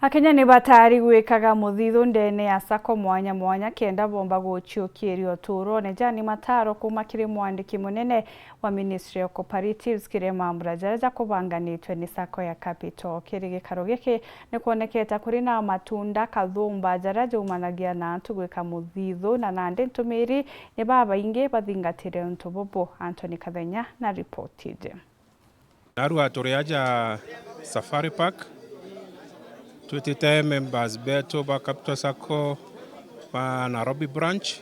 Akenya ni batari gwikaga muthithu ndene ya sako mwanya mwanya kenda bomba guchiukirio turo ne jani mataro kuma kiri mwandiki munene wa Ministry of Cooperatives Kirema Mbrajaja kubanganitwe ni sako ya Capital. Kiri gikaro giki ni kuoneketa kuri na matunda kathumba jaraja umanagia na antu gwika muthithu na nande ntumiri ni baba inge bathingatire ntubobo. Anthony Kathenya na reported. Narua turiaja Safari Park tutite members betu ba Capital Sacco ba Nairobi branch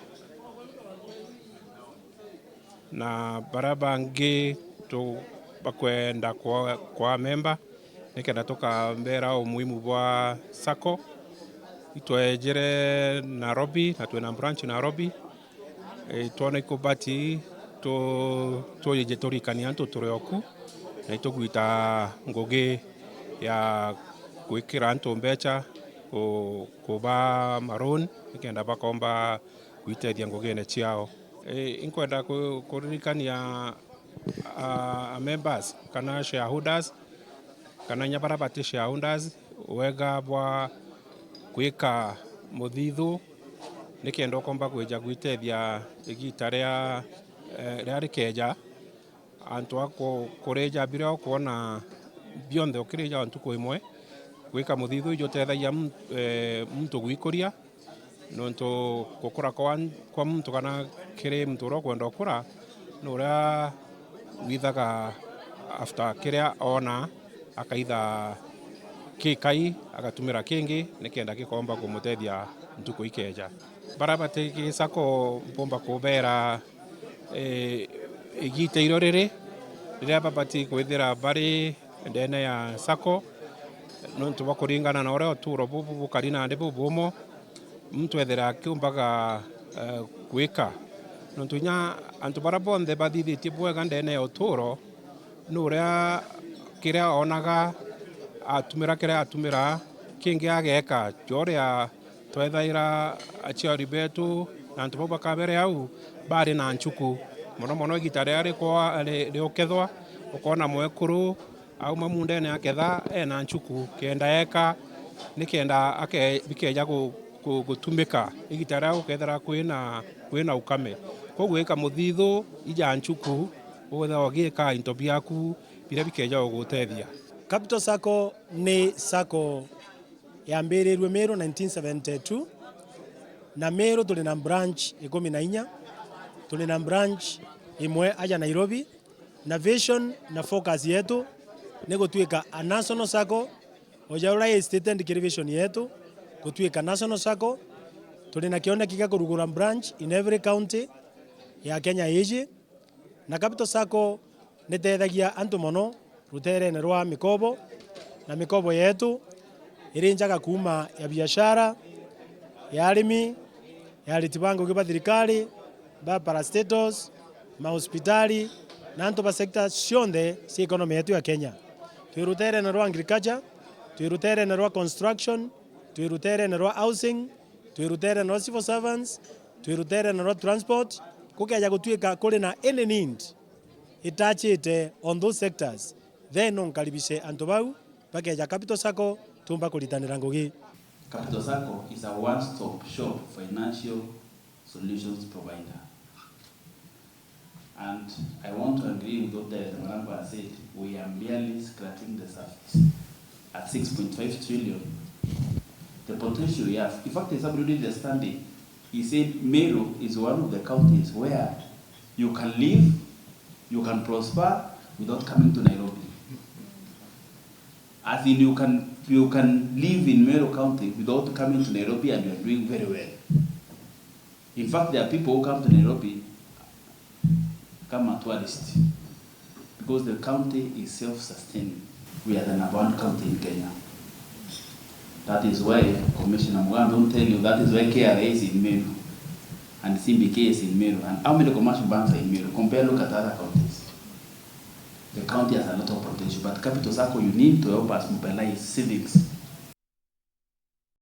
na barabangi tu bakwenda kwa member nikenda toka mbera umuhimu bwa Sacco itwejere Nairobi na twena branch Nairobi tuone kubati to yejetorikania turioku na itugwita ngoge ya kwikira antu mbecha kuba maroon ikenda bakomba kwitethia ngogene ciao inkwenda kuririkania members kana shareholders kana nyabarabati shareholders wega bwa kwika muthithu nikenda komba kweja kwitethia igita ria rikeja antu ako kureja bira kuona bionthe ukireja ntuko imwe gwika muthithu ijotethagia muntu gwikuria nonto gukura kwa muntu kana kiri muntu ro kwenda ukura no ria withaga after kiria ona akaitha kikai agatumira kingi nikenda gikomba kumutethia ntuko ikeja barabate ki sako bomba kubera igite irorere riria babati kwithira bari ndene ya sako nontu bakuringana na uria uturo bubu bukarina ndi bubumo mtu ethera kiumbaga gwika nontu nya antu barabonthe bathithitie bwega ndene ya uturo nuria kiria onaga atumira kiria atumira kingi ageka joria twethaira achiari betu na antu bakabere au bari na nchuku mono igita ria kwa riokethwa ukona mwekuru au mamundene aketha ena nchuku kenda eka nikenda bikeja gutumika igita ria ukethera kwina ukame koguo ika muthithu ija nchuku utha ogika into biaku bira bikeja gutethia. Capital Sacco ni sacco yambirirwe Meru 1972 na Meru tuli na branch 14 tuli na branch imwe aja Nairobi na vision na focus yetu ni gutuika a national sacco ojaura state and vision yetu gutuika national sacco tuli na kioneki gya kurugura branch in every county ya Kenya hiji na Capital Sacco nitethagia antu mono ruterene rwa mikobo na mikobo yetu irinjaga kuma ya biashara ya arimi ya ritibango gya thirikari ba parastatos mahospitali na antu ba sector cionthe ci economy yetu ya Kenya. Twirutere na rwa agriculture, twirutere na rwa construction, twirutere na rwa housing, twirutere na rwa civil servants, twirutere na rwa transport, kukeja gutuika kuri na any need itachite on those sectors. Then onkaribishe antu bau bakeja Capital Sacco tumba kulitanira ngugi. Capital Sacco is a one-stop shop financial solutions provider. And I want to agree with what the Maramba said. We are merely scratching the surface at 6.5 trillion. The potential we have. In fact, somebody did the study. He said Meru is one of the counties where you can live, you can prosper without coming to Nairobi. As in you can live in Meru County without coming to Nairobi and you are doing very well. In fact, there are people who come to Nairobi come a tourist because the county is self-sustaining. We are the number one county in Kenya. That is why Commissioner Mugambi don't tell you that is why KRA is in Meru and CBK is in Meru and how many commercial banks are in Meru. Look at other counties. The county has a lot of potential, but Capital Sacco, you need to help us mobilize civics